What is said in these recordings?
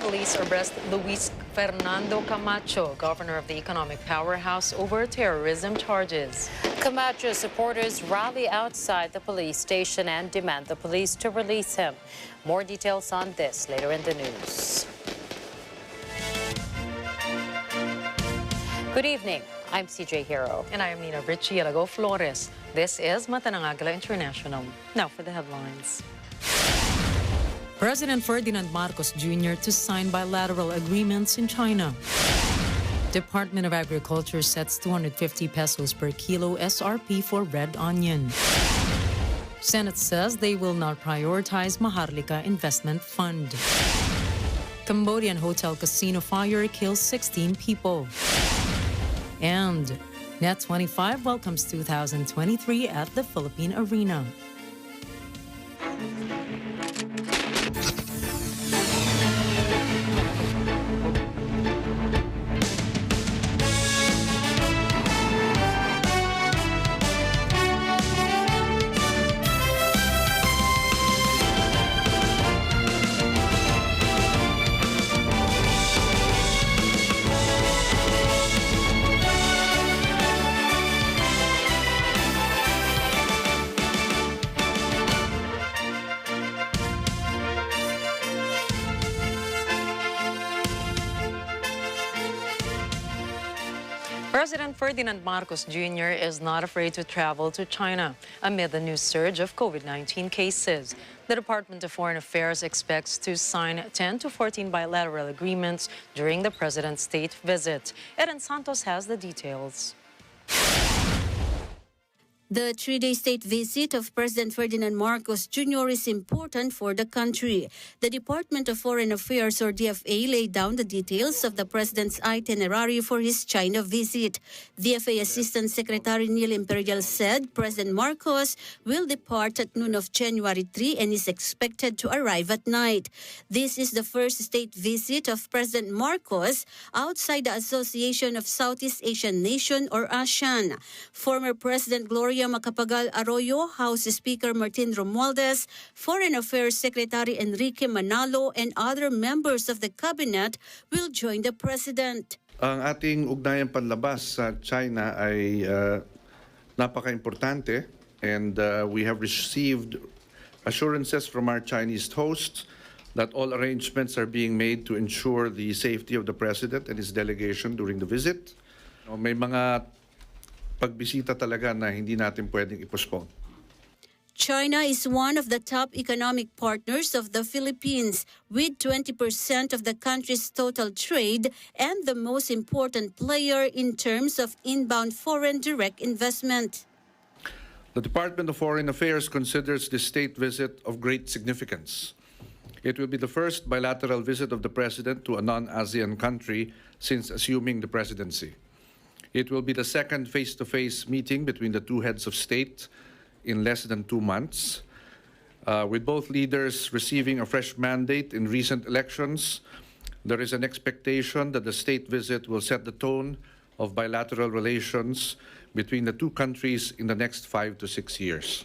police arrest Luis Fernando Camacho, governor of the economic powerhouse, over terrorism charges. Camacho supporters rally outside the police station and demand the police to release him. More details on this later in the news. Good evening. I'm CJ Hero. And I am Nina Richie Flores. This is Mata ng Agila International. Now for the headlines. President Ferdinand Marcos Jr. to sign bilateral agreements in China. Department of Agriculture sets 250 pesos per kilo SRP for red onion. Senate says they will not prioritize Maharlika Investment Fund. Cambodian hotel casino fire kills 16 people. And Net 25 welcomes 2023 at the Philippine Arena. President Ferdinand Marcos Jr. is not afraid to travel to China amid the new surge of COVID-19 cases. The Department of Foreign Affairs expects to sign 10 to 14 bilateral agreements during the president's state visit. Eden Santos has the details. The three-day state visit of President Ferdinand Marcos Jr. is important for the country. The Department of Foreign Affairs, or DFA, laid down the details of the president's itinerary for his China visit. DFA Assistant Secretary Neil Imperial said President Marcos will depart at noon of January 3 and is expected to arrive at night. This is the first state visit of President Marcos outside the Association of Southeast Asian Nations, or ASEAN. Former President Gloria Macapagal Arroyo, House Speaker Martin Romualdez, Foreign Affairs Secretary Enrique Manalo, and other members of the cabinet will join the president. Ang ating ugnayang panlabas sa China ay napaka-importante, and we have received assurances from our Chinese hosts that all arrangements are being made to ensure the safety of the president and his delegation during the visit. May mga pagbisita talaga na hindi natin pwedeng i-postpone. China is one of the top economic partners of the Philippines, with 20% of the country's total trade and the most important player in terms of inbound foreign direct investment. The Department of Foreign Affairs considers this state visit of great significance. It will be the first bilateral visit of the president to a non-ASEAN country since assuming the presidency. It will be the second face-to-face meeting between the two heads of state in less than 2 months. With both leaders receiving a fresh mandate in recent elections, there is an expectation that the state visit will set the tone of bilateral relations between the two countries in the next 5 to 6 years.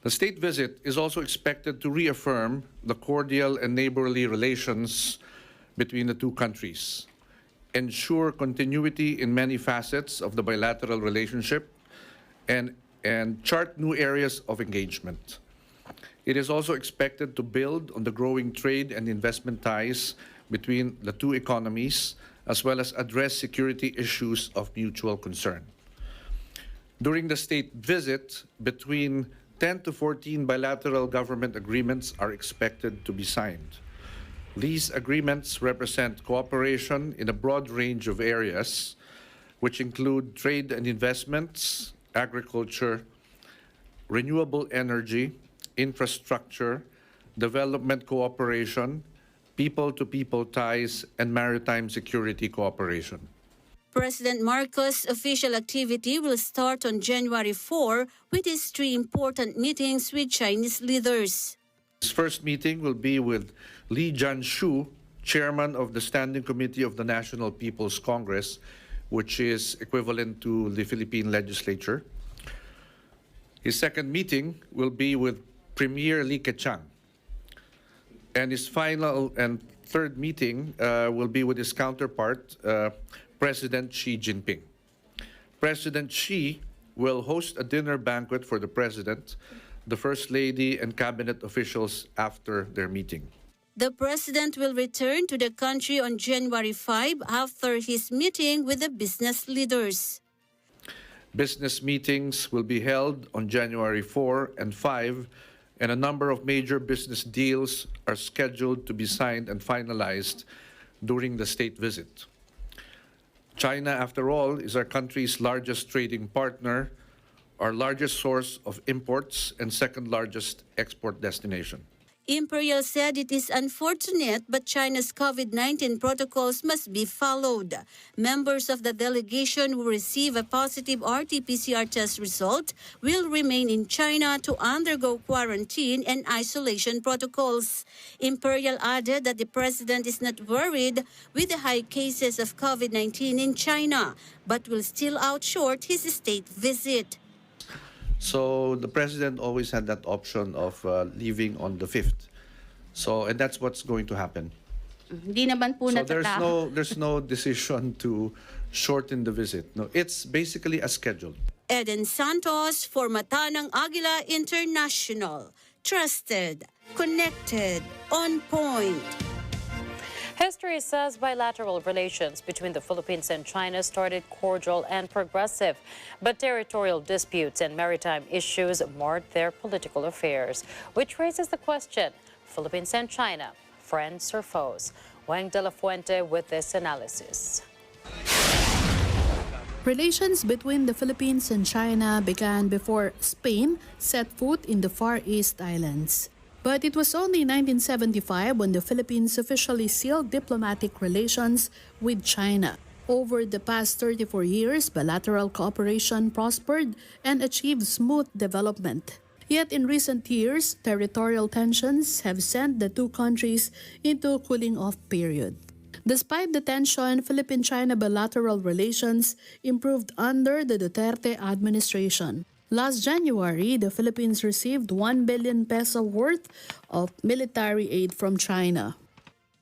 The state visit is also expected to reaffirm the cordial and neighborly relations between the two countries, ensure continuity in many facets of the bilateral relationship, and chart new areas of engagement. It is also expected to build on the growing trade and investment ties between the two economies, as well as address security issues of mutual concern. During the state visit, between 10 to 14 bilateral government agreements are expected to be signed. These agreements represent cooperation in a broad range of areas, which include trade and investments, agriculture, renewable energy, infrastructure, development cooperation, people-to-people ties, and maritime security cooperation. President Marcos' official activity will start on January 4 with his 3 important meetings with Chinese leaders. His first meeting will be with Li Jianshu, chairman of the Standing Committee of the National People's Congress, which is equivalent to the Philippine legislature. His second meeting will be with Premier Li Keqiang. And his final and third meeting will be with his counterpart, President Xi Jinping. President Xi will host a dinner banquet for the President, the First Lady, and cabinet officials after their meeting. The president will return to the country on January 5 after his meeting with the business leaders. Business meetings will be held on January 4 and 5, and a number of major business deals are scheduled to be signed and finalized during the state visit. China, after all, is our country's largest trading partner, our largest source of imports, and second largest export destination. Imperial said it is unfortunate, but China's COVID-19 protocols must be followed. Members of the delegation who receive a positive RT-PCR test result will remain in China to undergo quarantine and isolation protocols. Imperial added that the president is not worried with the high cases of COVID-19 in China, but will still outshort his state visit. So the president always had that option of leaving on the 5th. And that's what's going to happen. Hindi naman po So natatahan. there's no decision to shorten the visit. No, it's basically as scheduled. Eden Santos for Matanang Agila International. Trusted, connected, on point. History says bilateral relations between the Philippines and China started cordial and progressive, but territorial disputes and maritime issues marred their political affairs, which raises the question, Philippines and China, friends or foes? Wang de la Fuente with this analysis. Relations between the Philippines and China began before Spain set foot in the Far East Islands. But it was only 1975 when the Philippines officially sealed diplomatic relations with China. Over the past 34 years, bilateral cooperation prospered and achieved smooth development. Yet in recent years, territorial tensions have sent the two countries into a cooling-off period. Despite the tension, Philippine-China bilateral relations improved under the Duterte administration. Last January, the Philippines received 1 billion peso worth of military aid from China.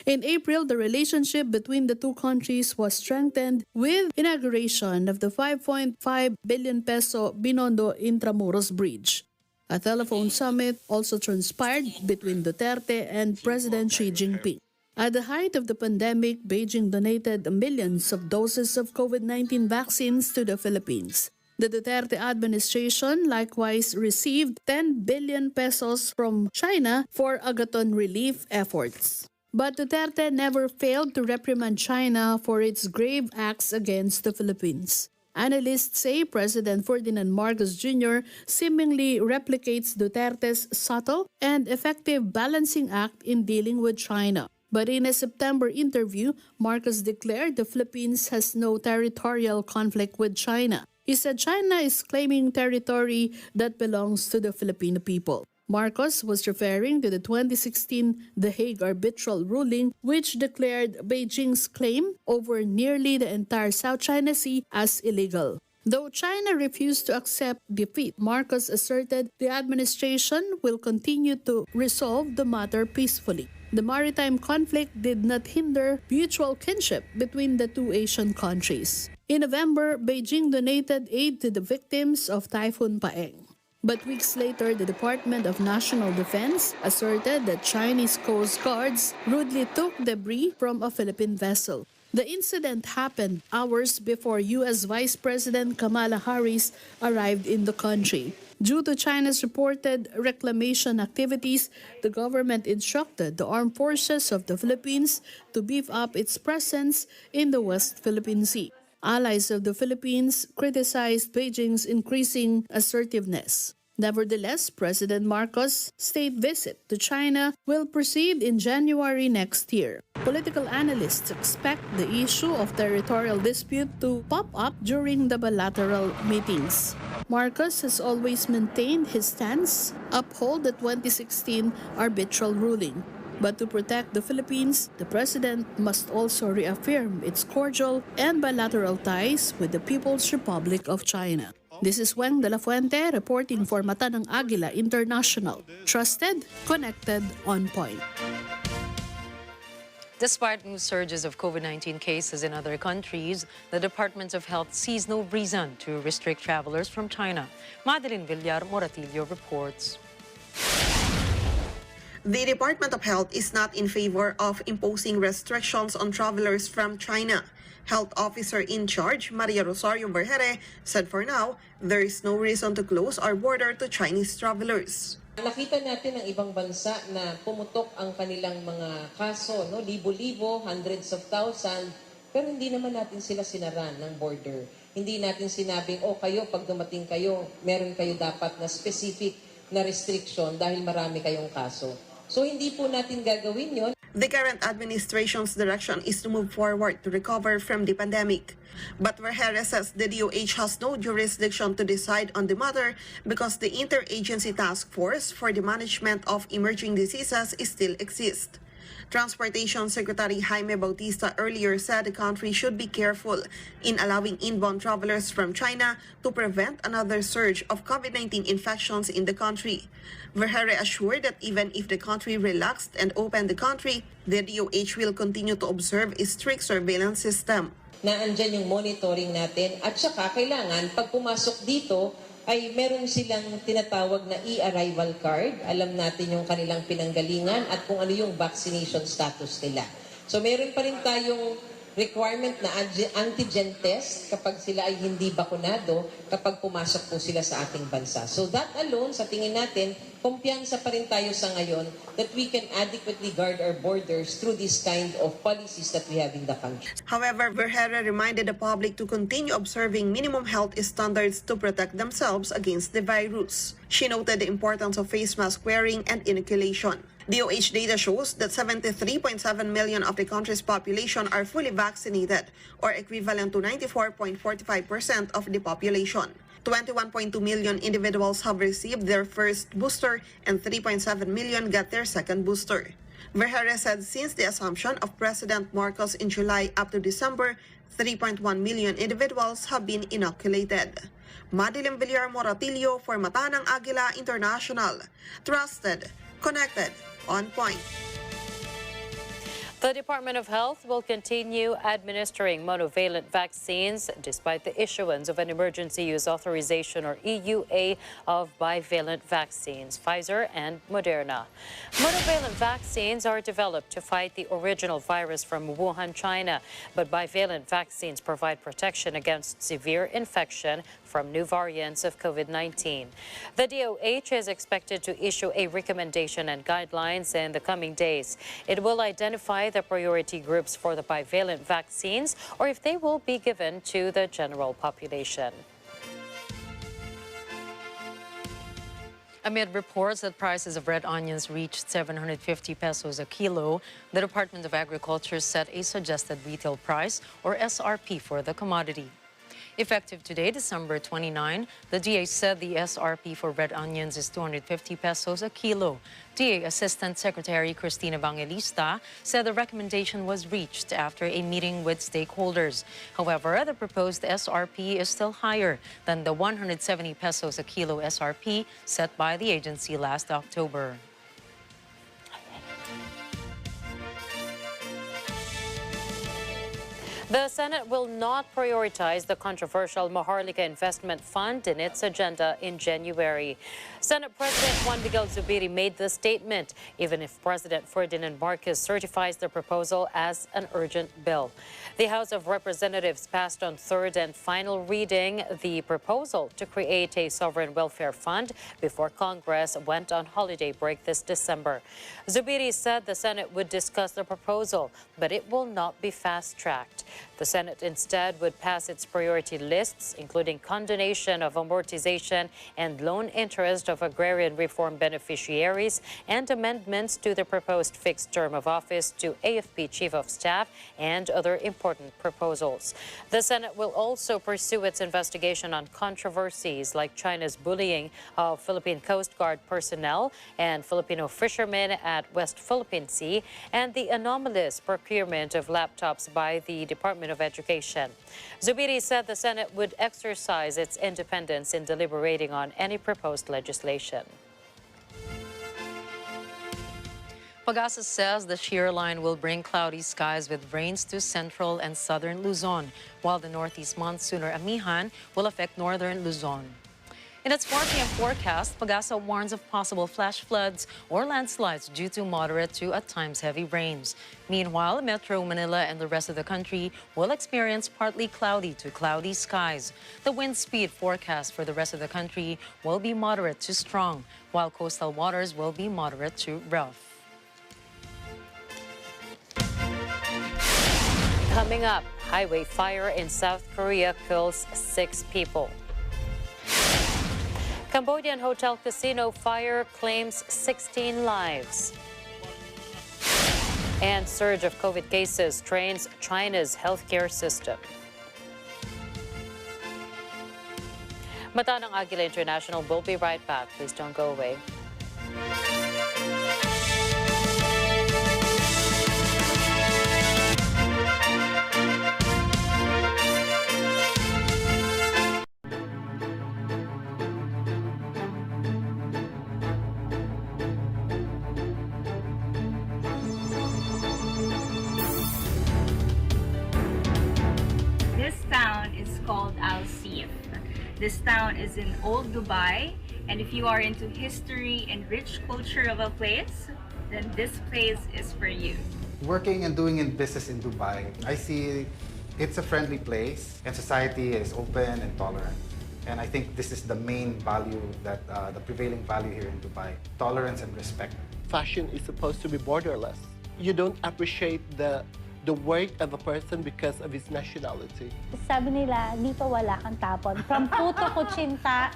In April, the relationship between the two countries was strengthened with inauguration of the 5.5 billion peso Binondo Intramuros Bridge. A telephone summit also transpired between Duterte and President Xi Jinping. At the height of the pandemic, Beijing donated millions of doses of COVID-19 vaccines to the Philippines. The Duterte administration likewise received 10 billion pesos from China for Agaton relief efforts. But Duterte never failed to reprimand China for its grave acts against the Philippines. Analysts say President Ferdinand Marcos Jr. seemingly replicates Duterte's subtle and effective balancing act in dealing with China. But in a September interview, Marcos declared the Philippines has no territorial conflict with China. He said China is claiming territory that belongs to the Filipino people. Marcos was referring to the 2016 The Hague arbitral ruling, which declared Beijing's claim over nearly the entire South China Sea as illegal. Though China refused to accept defeat, Marcos asserted the administration will continue to resolve the matter peacefully. The maritime conflict did not hinder mutual kinship between the two Asian countries. In November, Beijing donated aid to the victims of Typhoon Paeng. But weeks later, the Department of National Defense asserted that Chinese Coast Guards rudely took debris from a Philippine vessel. The incident happened hours before U.S. Vice President Kamala Harris arrived in the country. Due to China's reported reclamation activities, the government instructed the armed forces of the Philippines to beef up its presence in the West Philippine Sea. Allies of the Philippines criticized Beijing's increasing assertiveness. Nevertheless, President Marcos' state visit to China will proceed in January next year. Political analysts expect the issue of territorial dispute to pop up during the bilateral meetings. Marcos has always maintained his stance, uphold the 2016 arbitral ruling. But to protect the Philippines, the president must also reaffirm its cordial and bilateral ties with the People's Republic of China. This is Wang de la Fuente reporting for Matanang Agila International. Trusted, connected, on point. Despite new surges of COVID-19 cases in other countries, the Department of Health sees no reason to restrict travelers from China. Madeline Villar Moratillo reports. The Department of Health is not in favor of imposing restrictions on travelers from China. Health Officer in charge, Maria Rosario Berhere, said for now, there is no reason to close our border to Chinese travelers. Nakita natin ang ibang bansa na pumutok ang kanilang mga kaso, no? Libo-libo, hundreds of thousands, pero hindi naman natin sila sinaran ng border. Hindi natin sinabing, kayo, pag dumating kayo, meron kayo dapat na specific na restriction dahil marami kayong kaso. So hindi po natin gagawin yon. The current administration's direction is to move forward to recover from the pandemic. But Vergere says the DOH has no jurisdiction to decide on the matter because the Interagency Task Force for the Management of Emerging Diseases still exists. Transportation Secretary Jaime Bautista earlier said the country should be careful in allowing inbound travelers from China to prevent another surge of COVID-19 infections in the country. Vergere assured that even if the country relaxed and opened the country, the DOH will continue to observe a strict surveillance system. Naandyan yung monitoring natin at saka kailangan pag pumasok dito ay meron silang tinatawag na e-arrival card. Alam natin yung kanilang pinanggalingan at kung ano yung vaccination status nila. So meron pa rin tayong requirement na antigen test kapag sila ay hindi bakunado kapag pumasok po sila sa ating bansa. So that alone, sa tingin natin, kumpiyansa pa rin tayo sa ngayon that we can adequately guard our borders through this kind of policies that we have in the country. However, Vergere reminded the public to continue observing minimum health standards to protect themselves against the virus. She noted the importance of face mask wearing and inoculation. DOH data shows that 73.7 million of the country's population are fully vaccinated, or equivalent to 94.45% of the population. 21.2 million individuals have received their first booster and 3.7 million got their second booster. Vergere said since the assumption of President Marcos in July up to December, 3.1 million individuals have been inoculated. Madeline Villar Moratillo for Mata ng Agila International. Trusted, connected, on point. The Department of Health will continue administering monovalent vaccines despite the issuance of an emergency use authorization or EUA of bivalent vaccines, Pfizer and Moderna. Monovalent vaccines are developed to fight the original virus from Wuhan, China, but bivalent vaccines provide protection against severe infection from new variants of COVID-19. The DOH is expected to issue a recommendation and guidelines in the coming days. It will identify the priority groups for the bivalent vaccines or if they will be given to the general population. Amid reports that prices of red onions reached 750 pesos a kilo, the Department of Agriculture set a suggested retail price, or SRP, for the commodity. Effective today, December 29, the DA said the SRP for red onions is 250 pesos a kilo. DA Assistant Secretary Cristina Evangelista said the recommendation was reached after a meeting with stakeholders. However, the proposed SRP is still higher than the 170 pesos a kilo SRP set by the agency last October. The Senate will not prioritize the controversial Maharlika Investment Fund in its agenda in January. Senate President Juan Miguel Zubiri made the statement, even if President Ferdinand Marcos certifies the proposal as an urgent bill. The House of Representatives passed on third and final reading the proposal to create a sovereign welfare fund before Congress went on holiday break this December. Zubiri said the Senate would discuss the proposal, but it will not be fast-tracked. The Senate instead would pass its priority lists, including condonation of amortization and loan interest of agrarian reform beneficiaries and amendments to the proposed fixed term of office to AFP Chief of Staff and other important proposals. The Senate will also pursue its investigation on controversies like China's bullying of Philippine Coast Guard personnel and Filipino fishermen at West Philippine Sea and the anomalous procurement of laptops by the Department of Education. Zubiri said the Senate would exercise its independence in deliberating on any proposed legislation. Pagasa says the shear line will bring cloudy skies with rains to central and southern Luzon, while the northeast monsoon or amihan will affect northern Luzon. In its 4 p.m. forecast, Pagasa warns of possible flash floods or landslides due to moderate to at times heavy rains. Meanwhile, Metro Manila and the rest of the country will experience partly cloudy to cloudy skies. The wind speed forecast for the rest of the country will be moderate to strong, while coastal waters will be moderate to rough. Coming up, highway fire in South Korea kills 6 people. Cambodian hotel casino fire claims 16 lives. And surge of COVID cases strains China's healthcare system. Mata ng Agila International will be right back. Please don't go away. This town is in old Dubai, and if you are into history and rich culture of a place, then this place is for you. Working and doing in business in Dubai, I see it's a friendly place and society is open and tolerant. And I think this is the main value that the prevailing value here in Dubai, tolerance and respect. Fashion is supposed to be borderless. You don't appreciate the work of a person because of his nationality. Sabi nila, dito wala kang tapon. From puto kutsinta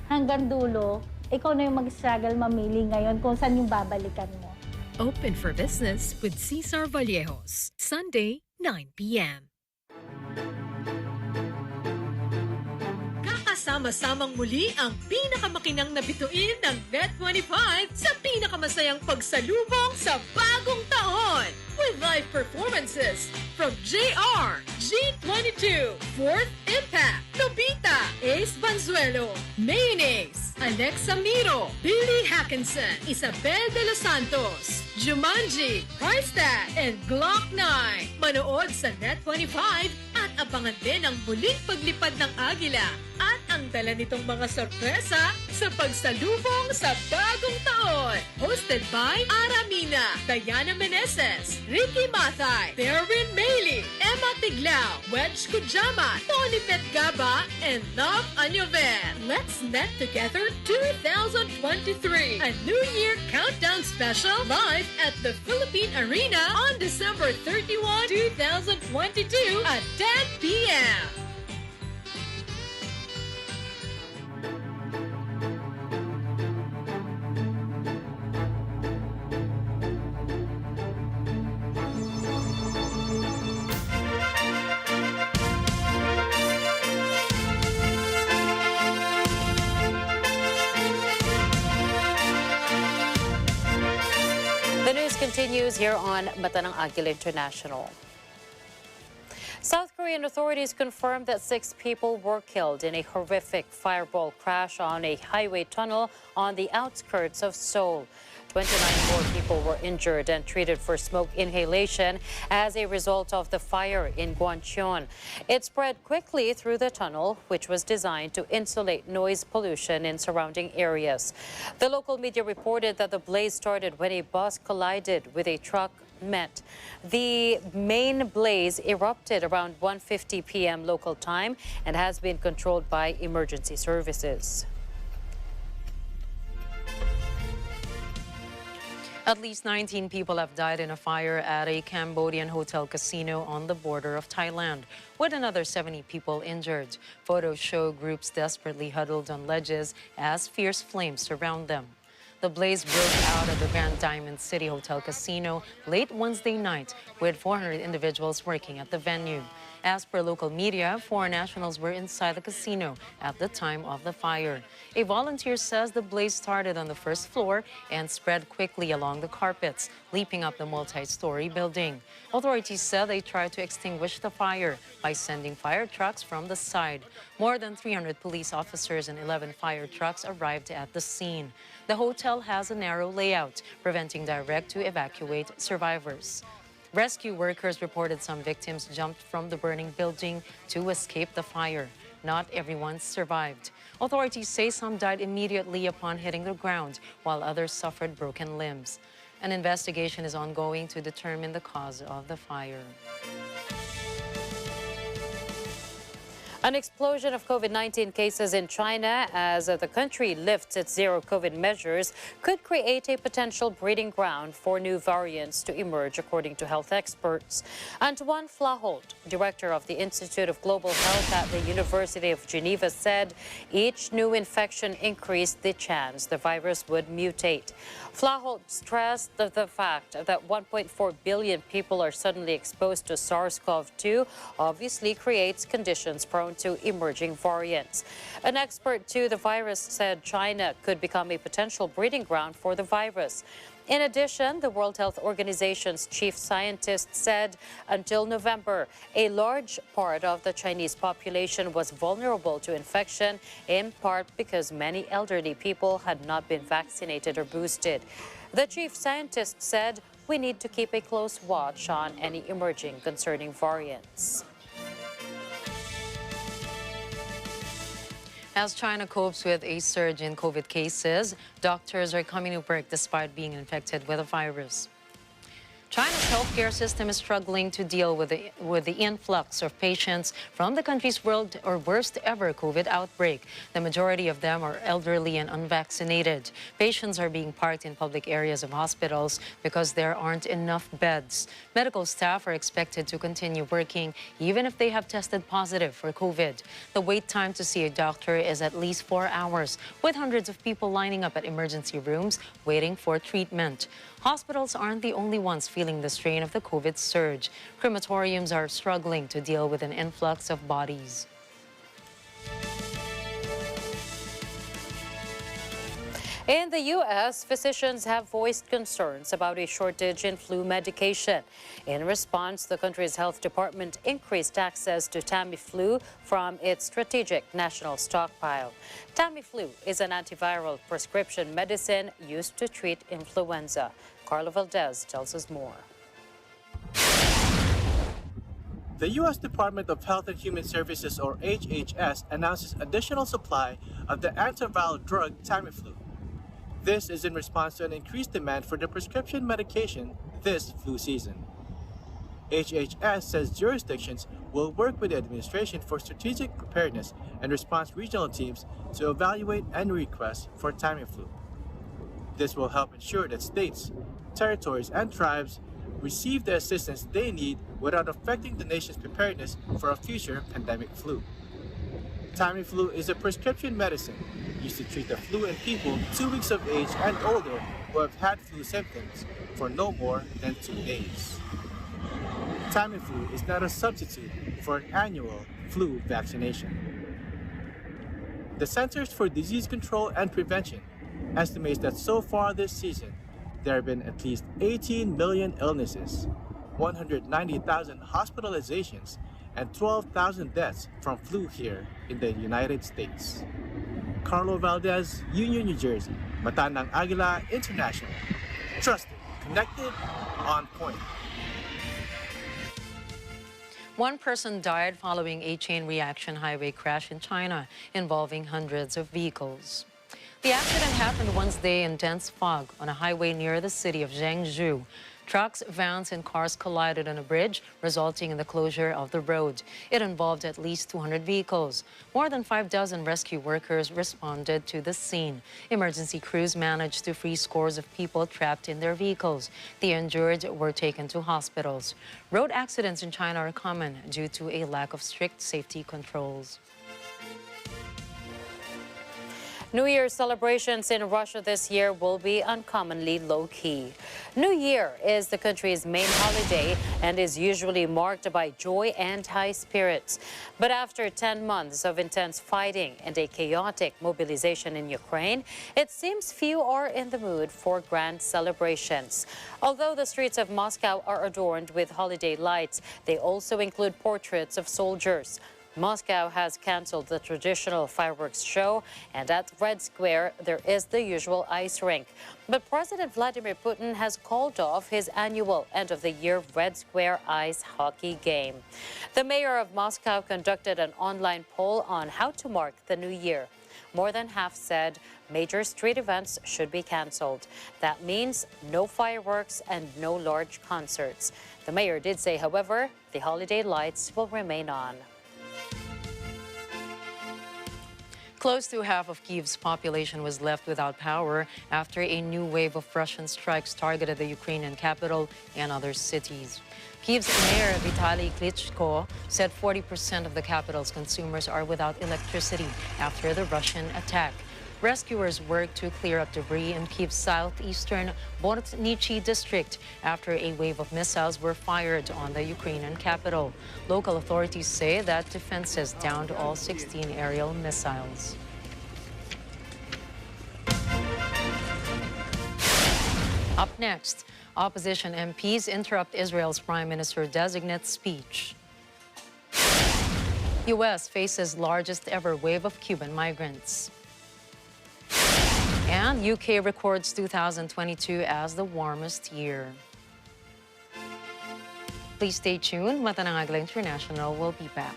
hanggang dulo, ikaw na yung mag-struggle mamili ngayon kung saan yung babalikan mo. Open for business with Cesar Vallejos, Sunday, 9 p.m. Kakasama-samang muli ang pinakamakinang na bituin ng Net25 sa pinakamasayang pagsalubong sa bagong taon. With live performances from JR, G22, Fourth Impact, Nobita, Ace Banzuelo, Mayonnaise, Alexa Miro, Billy Hackinson, Isabel de los Santos, Jumanji, Price Tag, and Glock 9. Manood sa Net25 at abangan din ang muling paglipad ng Agila at ang dala nitong mga sorpresa sa pagsalubong sa bagong taon. Hosted by Aramina, Diana Meneses, Ricky Mathay, Darwin Mailey, Emma Tiglao, Wedge Kujama, Tony Petgaba, and Love Anyover. Let's net together 2023, a New Year countdown special live at the Philippine Arena on December 31, 2022 at 10 p.m. The news continues here on Mata ng Agila International. South Korean authorities confirmed that 6 people were killed in a horrific fireball crash on a highway tunnel on the outskirts of Seoul. 29 more people were injured and treated for smoke inhalation as a result of the fire in Gwancheon. It spread quickly through the tunnel, which was designed to insulate noise pollution in surrounding areas. The local media reported that the blaze started when a bus collided with a truck met. The main blaze erupted around 1:50 p.m. local time and has been controlled by emergency services. At least 19 people have died in a fire at a Cambodian hotel casino on the border of Thailand, with another 70 people injured. Photos show groups desperately huddled on ledges as fierce flames surround them. The blaze broke out at the Grand Diamond City Hotel Casino late Wednesday night, with 400 individuals working at the venue. As per local media, 4 nationals were inside the casino at the time of the fire. A volunteer says the blaze started on the first floor and spread quickly along the carpets, leaping up the multi-story building. Authorities said they tried to extinguish the fire by sending fire trucks from the side. More than 300 police officers and 11 fire trucks arrived at the scene. The hotel hotel has a narrow layout, preventing direct-to-evacuate survivors. Rescue workers reported some victims jumped from the burning building to escape the fire. Not everyone survived. Authorities say some died immediately upon hitting the ground, while others suffered broken limbs. An investigation is ongoing to determine the cause of the fire. An explosion of COVID-19 cases in China as the country lifts its zero-COVID measures could create a potential breeding ground for new variants to emerge, according to health experts. Antoine Flahault, director of the Institute of Global Health at the University of Geneva, said each new infection increased the chance the virus would mutate. Flahault stressed the fact that 1.4 billion people are suddenly exposed to SARS-CoV-2 obviously creates conditions prone to emerging variants. An expert to the virus said China could become a potential breeding ground for the virus. In addition, the World Health Organization's chief scientist said until November, a large part of the Chinese population was vulnerable to infection, in part because many elderly people had not been vaccinated or boosted. The chief scientist said we need to keep a close watch on any emerging concerning variants. As China copes with a surge in COVID cases, doctors are coming to work despite being infected with the virus. China's healthcare system is struggling to deal with the influx of patients from the country's worst ever COVID outbreak. The majority of them are elderly and unvaccinated. Patients are being parked in public areas of hospitals because there aren't enough beds. Medical staff are expected to continue working even if they have tested positive for COVID. The wait time to see a doctor is at least 4 hours, with hundreds of people lining up at emergency rooms waiting for treatment. Hospitals aren't the only ones feeling the strain of the COVID surge. Crematoriums are struggling to deal with an influx of bodies. In the U.S., physicians have voiced concerns about a shortage in flu medication. In response, the country's health department increased access to Tamiflu from its strategic national stockpile. Tamiflu is an antiviral prescription medicine used to treat influenza. Carlo Valdez tells us more. The U.S. Department of Health and Human Services, or HHS, announces additional supply of the antiviral drug Tamiflu. This is in response to an increased demand for the prescription medication this flu season. HHS says jurisdictions will work with the Administration for Strategic Preparedness and Response regional teams to evaluate and request for Tamiflu. This will help ensure that states, territories, and tribes receive the assistance they need without affecting the nation's preparedness for a future pandemic flu. Tamiflu is a prescription medicine used to treat the flu in people 2 weeks of age and older who have had flu symptoms for no more than 2 days. Tamiflu is not a substitute for an annual flu vaccination. The Centers for Disease Control and Prevention estimates that so far this season, there have been at least 18 million illnesses, 190,000 hospitalizations, and 12,000 deaths from flu here in the United States. Carlo Valdez, Union, New Jersey, Mata ng Agila International. Trusted, connected, on point. One person died following a chain reaction highway crash in China involving hundreds of vehicles. The accident happened Wednesday in dense fog on a highway near the city of Zhengzhou. Trucks, vans, and cars collided on a bridge, resulting in the closure of the road. It involved at least 200 vehicles. More than 6 rescue workers responded to the scene. Emergency crews managed to free scores of people trapped in their vehicles. The injured were taken to hospitals. Road accidents in China are common due to a lack of strict safety controls. New Year's celebrations in Russia this year will be uncommonly low-key. New Year is the country's main holiday and is usually marked by joy and high spirits. But after 10 months of intense fighting and a chaotic mobilization in Ukraine, it seems few are in the mood for grand celebrations. Although the streets of Moscow are adorned with holiday lights, they also include portraits of soldiers. Moscow has canceled the traditional fireworks show, and at Red Square, there is the usual ice rink. But President Vladimir Putin has called off his annual end-of-the-year Red Square ice hockey game. The mayor of Moscow conducted an online poll on how to mark the new year. More than half said major street events should be canceled. That means no fireworks and no large concerts. The mayor did say, however, the holiday lights will remain on. Close to half of Kyiv's population was left without power after a new wave of Russian strikes targeted the Ukrainian capital and other cities. Kyiv's mayor Vitaly Klitschko said 40% of the capital's consumers are without electricity after the Russian attack. Rescuers worked to clear up debris in Kyiv's southeastern Bortnichi district after a wave of missiles were fired on the Ukrainian capital. Local authorities say that defenses downed all 16 aerial missiles. Up next, opposition MPs interrupt Israel's prime minister-designate speech. U.S. faces largest ever wave of Cuban migrants. And UK records 2022 as the warmest year. Please stay tuned. Mata ng Agila International will be back.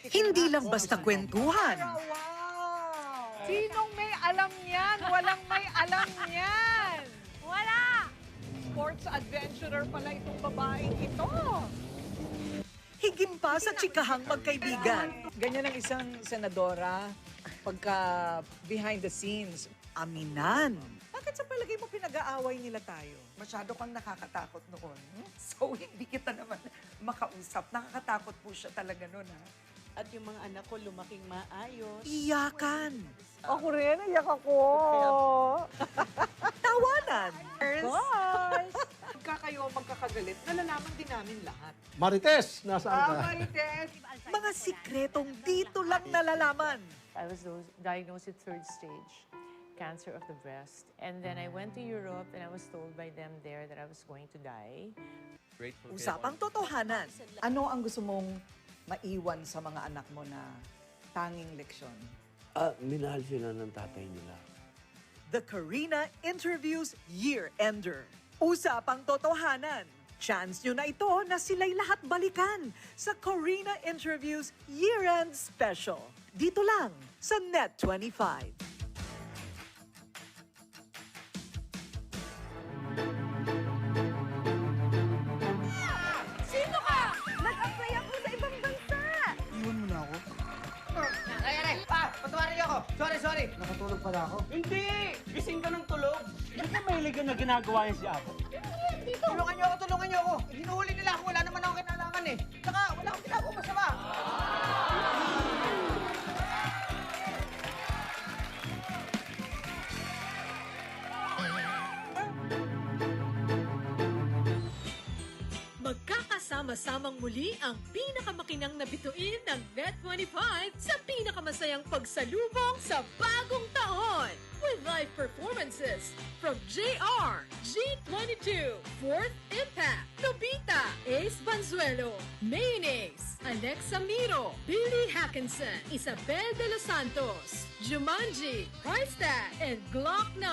Hindi lang basta kwentuhan. Sinong may alam niyan? Walang may alam niyan. Wala! Sports adventurer pala itong babaeng ito. Higim pa sa chikahang magkaibigan. Ganyan ang isang senadora pagka behind the scenes. Aminan. Bakit sa palagay mo pinag-aaway nila tayo? Masyado kang nakakatakot noon. So, hindi kita naman makausap. Nakakatakot po siya talaga noon, ha? At yung mga anak ko lumaking maayos. Iyakan. Ako rin, iyak ako. Tawanan. Gosh! Pagka kayo magkakagalit, nalalaman din namin lahat. Marites, nasaan ka? Marites! Mga sikretong dito lang nalalaman. I was diagnosed with third stage cancer of the breast. And then I went to Europe and I was told by them there that I was going to die. Usapang totohanan. Ano ang gusto mong maiwan sa mga anak mo na tanging leksyon? Minahal sila ng tatay nila. The Karina Interviews Year-Ender. Usapang totohanan. Chance nyo na ito na sila'y lahat balikan sa Karina Interviews Year-End Special. Dito lang sa Net25. Sorry. Nakatulog pala ako. Hindi! Gising ka ng tulog. Hindi ka mahilig na ginagawa niya si Abo. Tulungan niyo ako. Hinuhuli nila ako. Wala naman ako kinalaman eh. Saka wala akong ginagawa masama. Magkakasama-samang muli ang pinakamakinang na bituin ng Net25 sa pinakamasayang pagsalubong sa bagong taon with live performances from JR, G22, Fourth Impact, Nobita, Ace Banzuelo, Mayonnaise, Alexa Miro, Billy Hackinson, Isabel de los Santos, Jumanji, Price Tag, and Glock 9.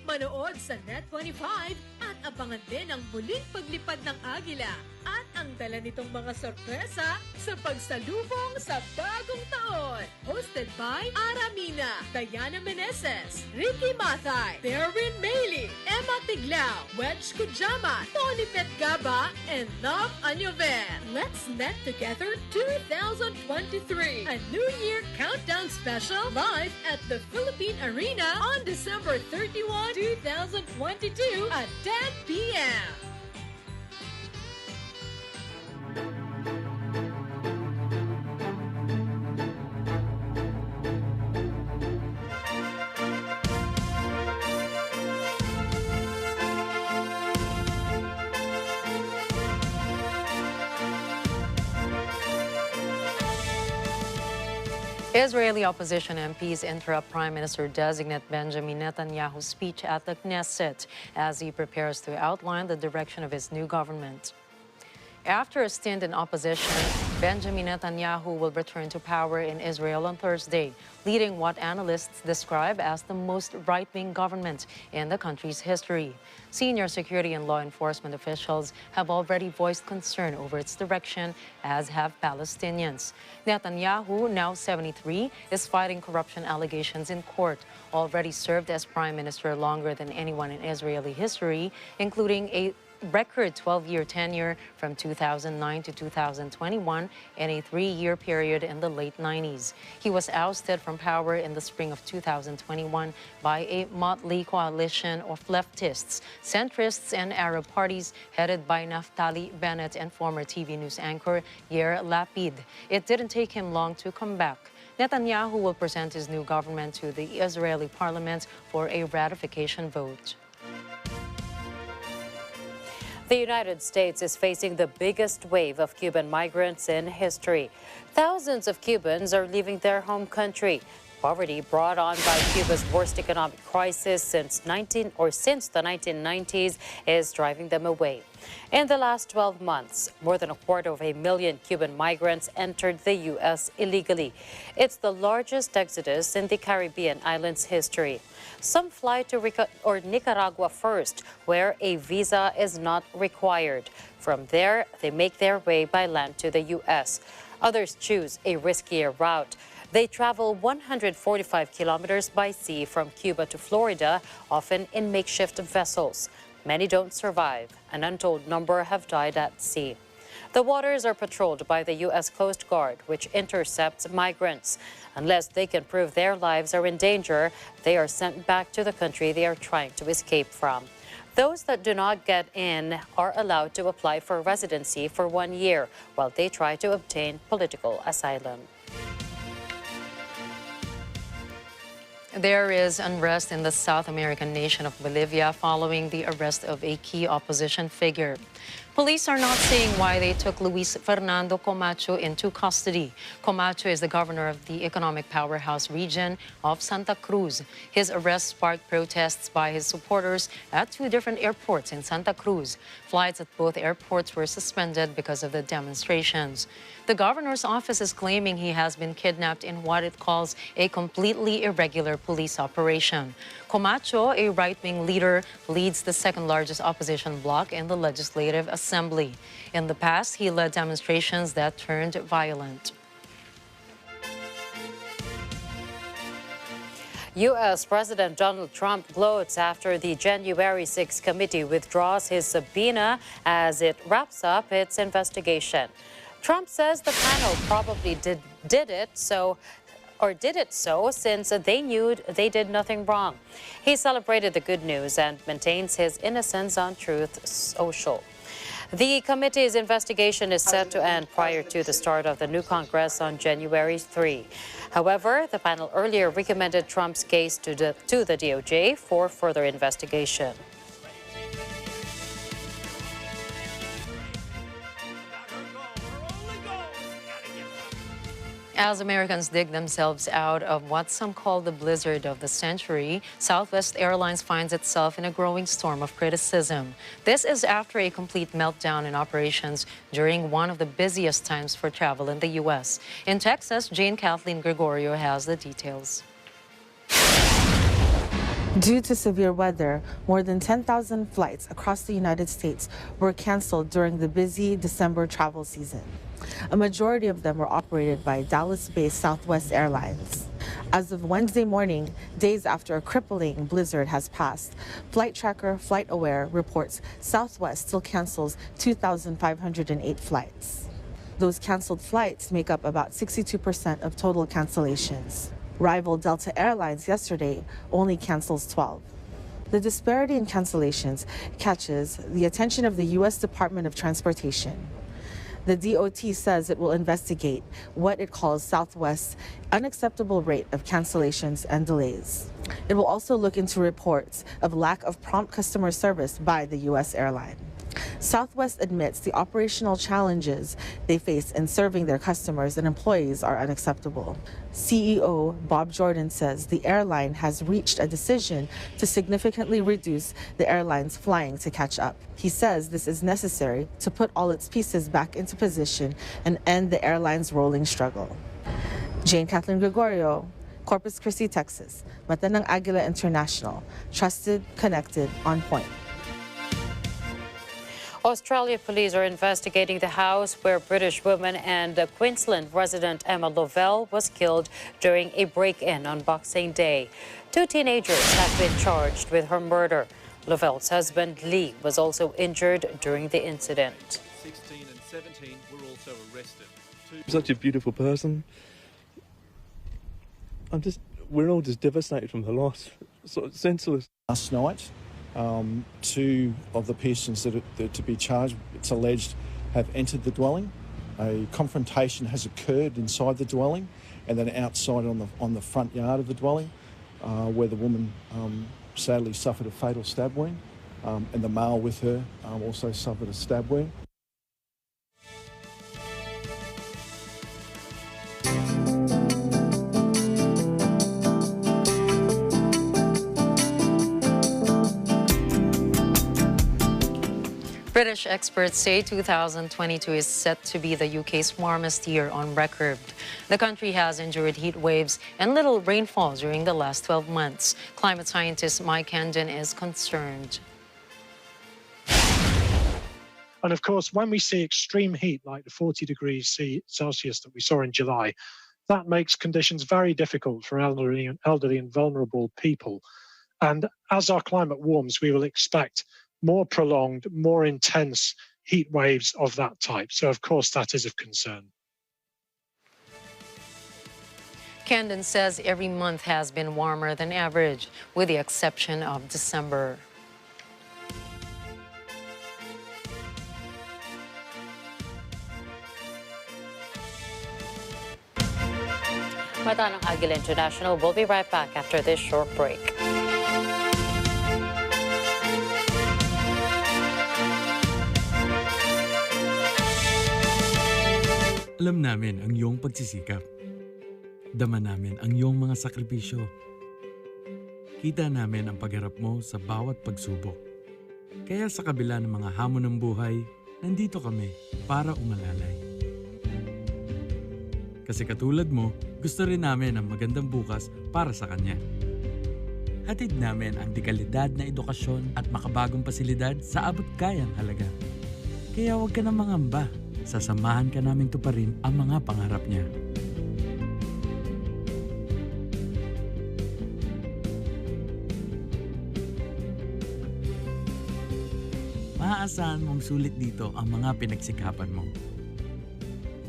Manood sa Net25 at abangan din ang muling paglipad ng Agila at ang dala nitong mga sorpresa sa pagsalubong sa bagong taon. Hosted by Aramina, Diana Meneses, Ricky Mathay, Darwin Mailey, Emma Tiglao, Wedge Kujama, Tony Petgaba, and Love Anyover. Let's net together 2023, a New Year countdown special live at the Philippine Arena on December 31, 2022 at 10 p.m. Israeli opposition MPs interrupt Prime Minister-designate Benjamin Netanyahu's speech at the Knesset as he prepares to outline the direction of his new government. After a stint in opposition, Benjamin Netanyahu will return to power in Israel on Thursday, leading what analysts describe as the most right-wing government in the country's history. Senior security and law enforcement officials have already voiced concern over its direction, as have Palestinians. Netanyahu, now 73, is fighting corruption allegations in court, already served as prime minister longer than anyone in Israeli history, including a record 12-year tenure from 2009 to 2021 and a 3-year period in the late 90s. He was ousted from power in the spring of 2021 by a motley coalition of leftists, centrists, and Arab parties headed by Naftali Bennett and former TV news anchor Yair Lapid. It didn't take him long to come back. Netanyahu will present his new government to the Israeli parliament for a ratification vote. The United States is facing the biggest wave of Cuban migrants in history. Thousands of Cubans are leaving their home country. Poverty brought on by Cuba's worst economic crisis since the 1990s is driving them away. In the last 12 months, more than 250,000 Cuban migrants entered the U.S. illegally. It's the largest exodus in the Caribbean islands' history. Some fly to Nicaragua first, where a visa is not required. From there, they make their way by land to the U.S. Others choose a riskier route. They travel 145 kilometers by sea from Cuba to Florida, often in makeshift vessels. Many don't survive. An untold number have died at sea. The waters are patrolled by the U.S. Coast Guard, which intercepts migrants. Unless they can prove their lives are in danger, they are sent back to the country they are trying to escape from. Those that do not get in are allowed to apply for residency for 1 year while they try to obtain political asylum. There is unrest in the South American nation of Bolivia following the arrest of a key opposition figure. Police are not saying why they took Luis Fernando Camacho into custody. Camacho is the governor of the economic powerhouse region of Santa Cruz. His arrest sparked protests by his supporters at 2 different airports in Santa Cruz. Flights at both airports were suspended because of the demonstrations. The governor's office is claiming he has been kidnapped in what it calls a completely irregular police operation. Camacho, a right-wing leader, leads the second-largest opposition bloc in the Legislative Assembly. In the past, he led demonstrations that turned violent. U.S. President Donald Trump gloats after the January 6 committee withdraws his subpoena as it wraps up its investigation. Trump says the panel probably did it so since they knew they did nothing wrong. He celebrated the good news and maintains his innocence on Truth Social. The committee's investigation is set to end prior to the start of the new Congress on January 3. However, the panel earlier recommended Trump's case to the DOJ for further investigation. As Americans dig themselves out of what some call the blizzard of the century, Southwest Airlines finds itself in a growing storm of criticism. This is after a complete meltdown in operations during one of the busiest times for travel in the U.S. In Texas, Jane Kathleen Gregorio has the details. Due to severe weather, more than 10,000 flights across the United States were canceled during the busy December travel season. A majority of them were operated by Dallas-based Southwest Airlines. As of Wednesday morning, days after a crippling blizzard has passed, flight tracker FlightAware reports Southwest still cancels 2,508 flights. Those canceled flights make up about 62% of total cancellations. Rival Delta Airlines yesterday only cancels 12. The disparity in cancellations catches the attention of the U.S. Department of Transportation. The DOT says it will investigate what it calls Southwest's unacceptable rate of cancellations and delays. It will also look into reports of lack of prompt customer service by the U.S. airline. Southwest admits the operational challenges they face in serving their customers and employees are unacceptable. CEO Bob Jordan says the airline has reached a decision to significantly reduce the airline's flying to catch up. He says this is necessary to put all its pieces back into position and end the airline's rolling struggle. Jane Kathleen Gregorio, Corpus Christi, Texas. Mata ng Agila International. Trusted, connected, on point. Australia police are investigating the house where British woman and Queensland resident Emma Lovell was killed during a break-in on Boxing Day. 2 teenagers have been charged with her murder. Lovell's husband, Lee, was also injured during the incident. 16 and 17 were also arrested. Such a beautiful person. We're all just devastated from the loss. So senseless. Last night, 2 of the persons that are to be charged, it's alleged, have entered the dwelling. A confrontation has occurred inside the dwelling, and then outside on the front yard of the dwelling, where the woman sadly suffered a fatal stab wound, and the male with her also suffered a stab wound. British experts say 2022 is set to be the UK's warmest year on record. The country has endured heat waves and little rainfall during the last 12 months. Climate scientist Mike Hendon is concerned. And of course, when we see extreme heat like the 40 degrees Celsius that we saw in July, that makes conditions very difficult for elderly and vulnerable people. And as our climate warms, we will expect more prolonged, more intense heat waves of that type. So, of course, that is of concern. Camden says every month has been warmer than average, with the exception of December. Mata ng Agila International. We'll be right back after this short break. Alam namin ang iyong pagsisikap. Dama namin ang iyong mga sakripisyo. Kita namin ang pagharap mo sa bawat pagsubok. Kaya sa kabila ng mga hamon ng buhay, nandito kami para umalalay. Kasi katulad mo, gusto rin namin ang magandang bukas para sa kanya. Hatid namin ang dekalidad na edukasyon at makabagong pasilidad sa abot kayang halaga. Kaya huwag ka na mangamba. Sasamahan ka namin tuparin ang mga pangarap niya. Maaasahan mong sulit dito ang mga pinagsikapan mo.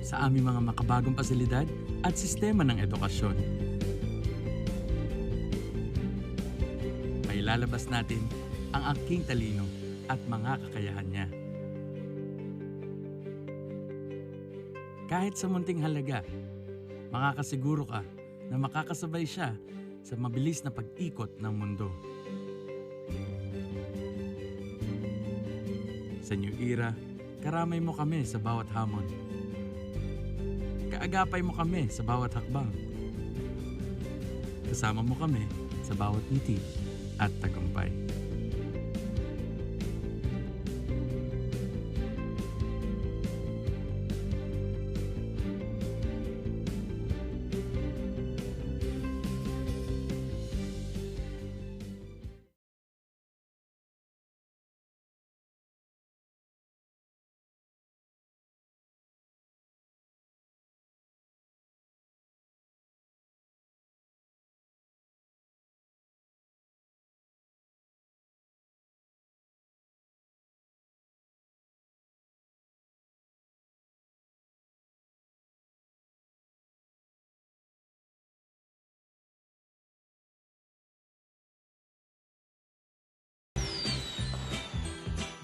Sa aming mga makabagong pasilidad at sistema ng edukasyon. Mailalabas natin ang aking talino at mga kakayahan niya. Kahit sa munting halaga, makakasiguro ka na makakasabay siya sa mabilis na pag-ikot ng mundo. Sa New Era, karamay mo kami sa bawat hamon. Kaagapay mo kami sa bawat hakbang. Kasama mo kami sa bawat ngiti at tagumpay.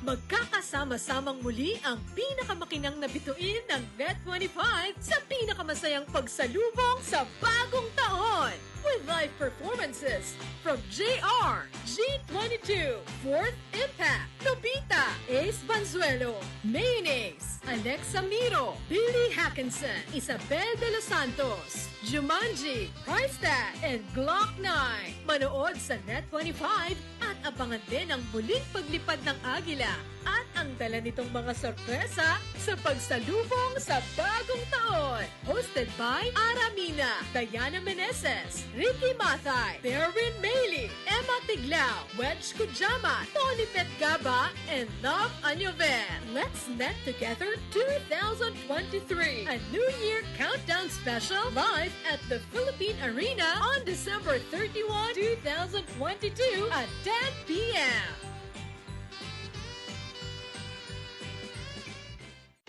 Magkakasama-samang muli ang pinakamakinang na bituin ng Net25 sa pinakamasayang pagsalubong sa bagong taon. with live performances from JR, G22, Fourth Impact, Nobita, Ace Banzuelo, Mayonnaise, Alexa Miro, Billy Hackinson, Isabel de los Santos, Jumanji, Price Tag, and Glock 9. Manood sa Net25 at abangan din ang muling paglipad ng Agila at ang dala nitong mga sorpresa sa pagsalubong sa bagong taon. Hosted by Aramina, Diana Meneses, Ricky Mathay, Darren Mailey, Emma Tiglao, Wedge Kujama, Tony Petgaba, and Love Anyover. Let's net together 2023, a New Year countdown special live at the Philippine Arena on December 31, 2022 at 10 p.m.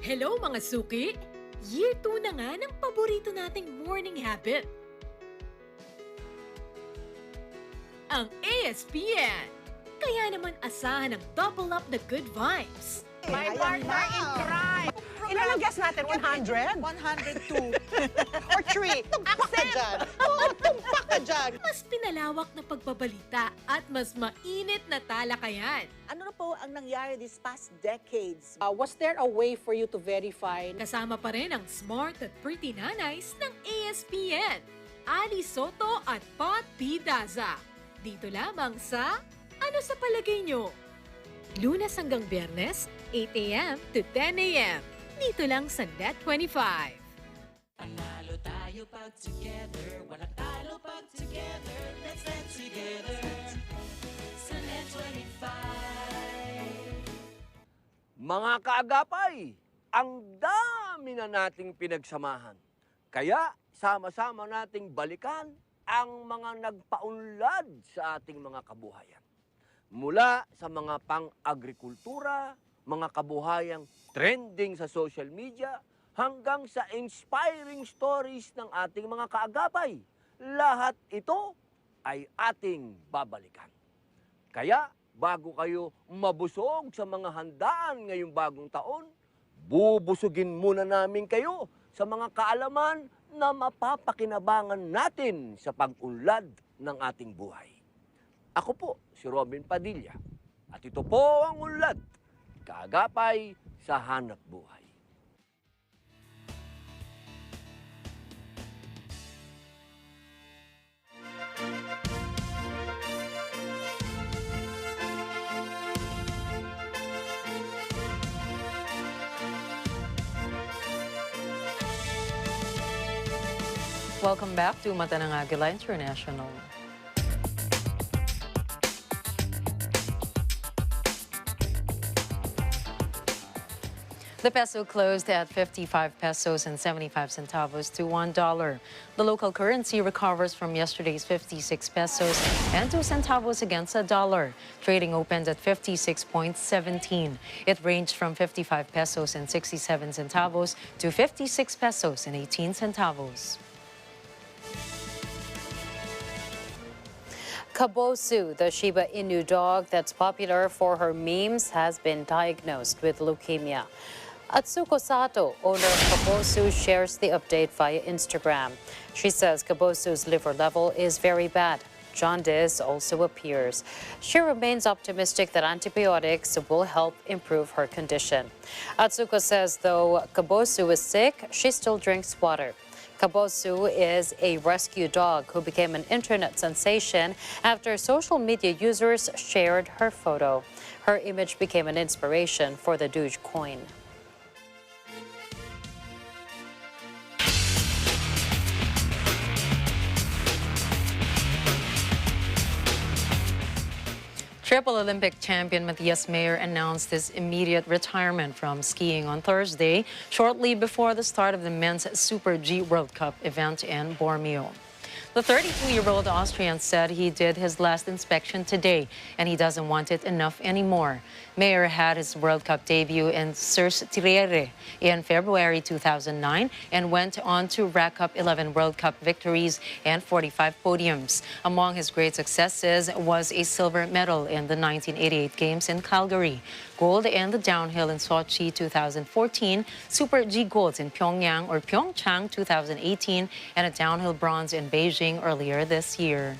Hello mga suki! Year 2 na nga ng paborito nating morning habit. Ang ASPN. Kaya naman asahan ang double up na good vibes. My partner in crime. Ilan ang guess natin? 100? 102. Or 3. Tumpak ka dyan. Oo, tumpak ka dyan. Mas pinalawak na pagbabalita at mas mainit na talakayan. Ano na po ang nangyari these past decades? Was there a way for you to verify? Kasama pa rin ang smart at pretty nanays ng ASPN. Ali Soto at Pat P. Daza. Dito lamang sa Ano sa Palagay Nyo? Lunes hanggang Biyernes, 8 a.m. to 10 a.m. Dito lang sa Net25. Panalo tayo pag together, walang talo pag together. Let's net together sa Net25. Mga kaagapay, ang dami na nating pinagsamahan. Kaya sama-sama nating balikan ang mga nagpaunlad sa ating mga kabuhayan. Mula sa mga pang-agrikultura, mga kabuhayang trending sa social media, hanggang sa inspiring stories ng ating mga kaagapay. Lahat ito ay ating babalikan. Kaya bago kayo mabusog sa mga handaan ngayong bagong taon, bubusugin muna namin kayo sa mga kaalaman na mapapakinabangan natin sa pag-unlad ng ating buhay. Ako po si Robin Padilla at ito po ang unlad, kaagapay sa hanap buhay. Welcome back to Mata ng Agila International. The peso closed at 55 pesos and 75 centavos to $1. The local currency recovers from yesterday's 56 pesos and 2 centavos against a dollar. Trading opened at 56.17. It ranged from 55 pesos and 67 centavos to 56 pesos and 18 centavos. Kabosu, the Shiba Inu dog that's popular for her memes, has been diagnosed with leukemia. Atsuko Sato, owner of Kabosu, shares the update via Instagram. She says Kabosu's liver level is very bad. Jaundice also appears. She remains optimistic that antibiotics will help improve her condition. Atsuko says though Kabosu is sick, she still drinks water. Kabosu is a rescue dog who became an internet sensation after social media users shared her photo. Her image became an inspiration for the Doge coin. Triple Olympic champion Matthias Mayer announced his immediate retirement from skiing on Thursday, shortly before the start of the men's Super G World Cup event in Bormio. The 32-year-old Austrian said he did his last inspection today and he doesn't want it enough anymore. Mayer had his World Cup debut in Surstrere in February 2009 and went on to rack up 11 World Cup victories and 45 podiums. Among his great successes was a silver medal in the 1988 Games in Calgary. gold in the downhill in Sochi 2014, Super G golds in Pyongyang or Pyeongchang 2018, and a downhill bronze in Beijing earlier this year.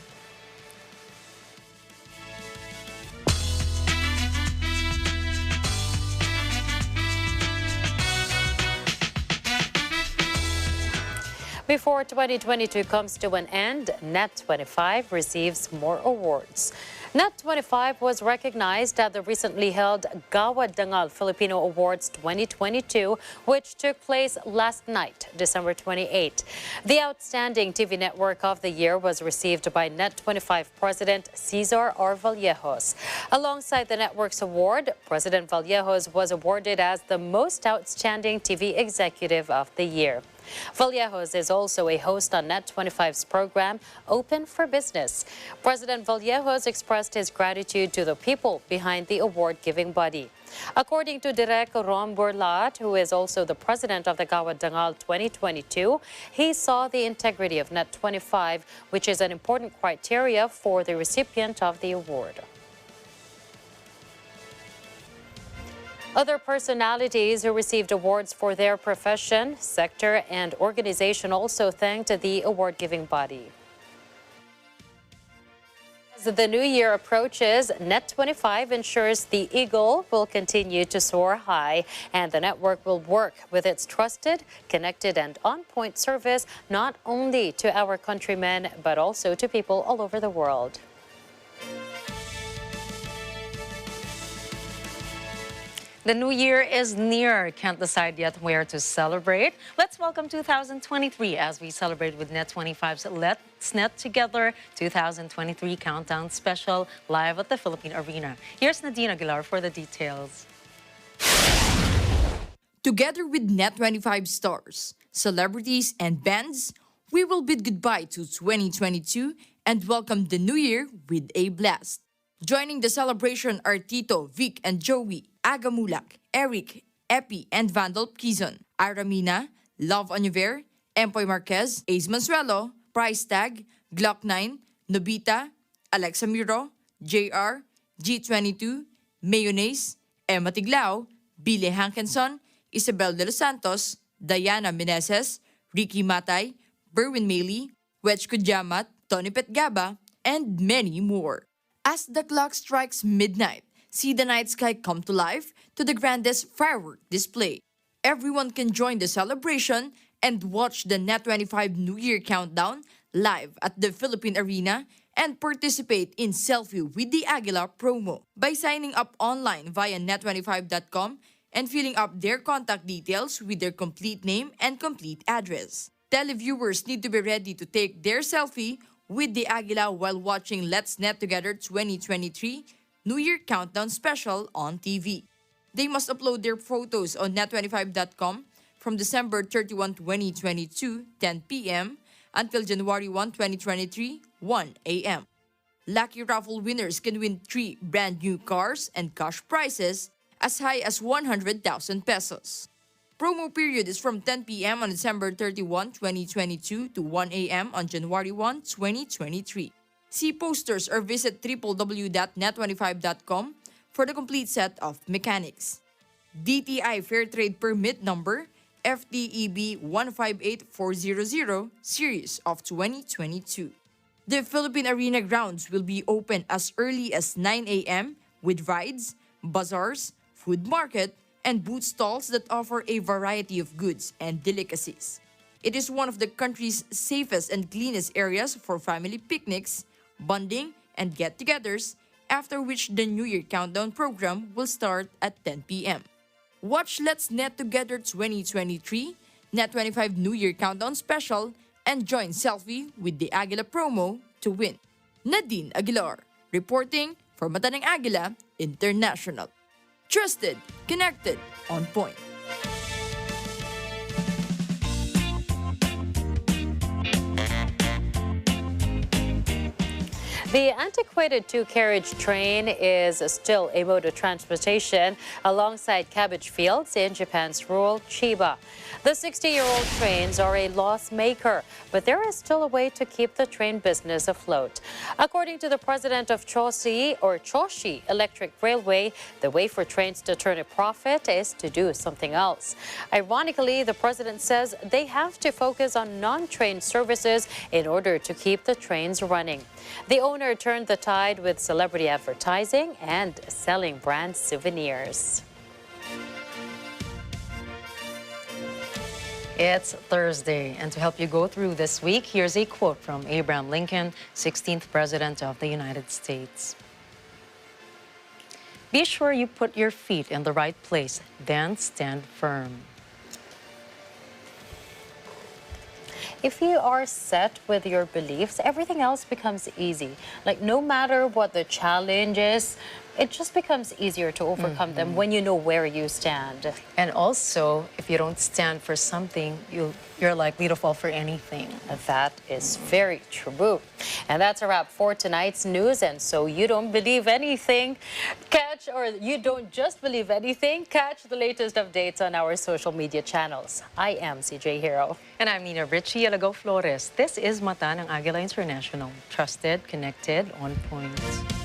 Before 2022 comes to an end, Net25 receives more awards. Net25 was recognized at the recently held Gawa Dangal Filipino Awards 2022, which took place last night, December 28. The Outstanding TV Network of the Year was received by Net25 President Cesar R. Vallejos. Alongside the network's award, President Vallejos was awarded as the Most Outstanding TV Executive of the Year. Vallejos is also a host on Net25's program, Open for Business. President Vallejos expressed his gratitude to the people behind the award-giving body. According to Direk Ron Burlat, who is also the president of the Gawa Dangal 2022, he saw the integrity of Net25, which is an important criteria for the recipient of the award. Other personalities who received awards for their profession, sector, and organization also thanked the award-giving body. As the new year approaches, Net25 ensures the eagle will continue to soar high, and the network will work with its trusted, connected, and on-point service not only to our countrymen, but also to people all over the world. The new year is near. Can't decide yet where to celebrate. Let's welcome 2023 as we celebrate with Net25's Let's Net Together 2023 Countdown Special live at the Philippine Arena. Here's Nadine Aguilar for the details. Together with Net25 stars, celebrities, and bands, we will bid goodbye to 2022 and welcome the new year with a blast. Joining the celebration are Tito, Vic, and Joey, Agamulak, Eric, Epi, and Vandal Quizon, Aramina, Love Oniver, Empoy Marquez, Ace Mansuelo, Price Tag, Glock 9, Nobita, Alexa Miro, JR, G22, Mayonnaise, Emma Tiglao, Billy Hankinson, Isabel de los Santos, Diana Meneses, Ricky Matay, Berwin Maley, Wedge Kujamat, Tony Petgaba, and many more. As the clock strikes midnight, see the night sky come to life to the grandest firework display. Everyone can join the celebration and watch the Net25 New Year Countdown live at the Philippine Arena and participate in Selfie with the Agila promo by signing up online via net25.com and filling up their contact details with their complete name and complete address. Televiewers need to be ready to take their selfie with the Agila while watching Let's Net Together 2023 New Year Countdown Special on TV. They must upload their photos on net25.com from December 31, 2022, 10 p.m. until January 1, 2023, 1 a.m. Lucky raffle winners can win 3 brand new cars and cash prizes as high as 100,000 pesos. Promo period is from 10 p.m. on December 31, 2022 to 1 a.m. on January 1, 2023. See posters or visit www.net25.com for the complete set of mechanics. DTI Fair Trade Permit Number FTEB 158400 Series of 2022. The Philippine Arena grounds will be open as early as 9 a.m. with rides, bazaars, food market, and booth stalls that offer a variety of goods and delicacies. It is one of the country's safest and cleanest areas for family picnics, bonding, and get-togethers, after which the New Year Countdown program will start at 10 p.m. Watch Let's Net Together 2023, Net25 New Year Countdown Special, and join Selfie with the Agila promo to win. Nadine Aguilar, reporting for Matanang Agila International. Trusted, connected, on point. The antiquated two-carriage train is still a mode of transportation alongside cabbage fields in Japan's rural Chiba. The 60-year-old trains are a loss maker, but there is still a way to keep the train business afloat. According to the president of Choshi Electric Railway, the way for trains to turn a profit is to do something else. Ironically, the president says they have to focus on non-train services in order to keep the trains running. The owner turned the tide with celebrity advertising and selling brand souvenirs. It's Thursday, and to help you go through this week, here's a quote from Abraham Lincoln, 16th President of the United States. Be sure you put your feet in the right place, then stand firm. If you are set with your beliefs, everything else becomes easy. Like, no matter what the challenge is, it just becomes easier to overcome them when you know where you stand. And also, if you don't stand for something, you're likely to fall for anything. That is very true. And that's a wrap for tonight's news. And so you don't believe anything, you don't just believe anything, catch the latest updates on our social media channels. I am CJ Hero. And I'm Nina Richie Alago Flores. This is Mata ng Agila International. Trusted, connected, on point.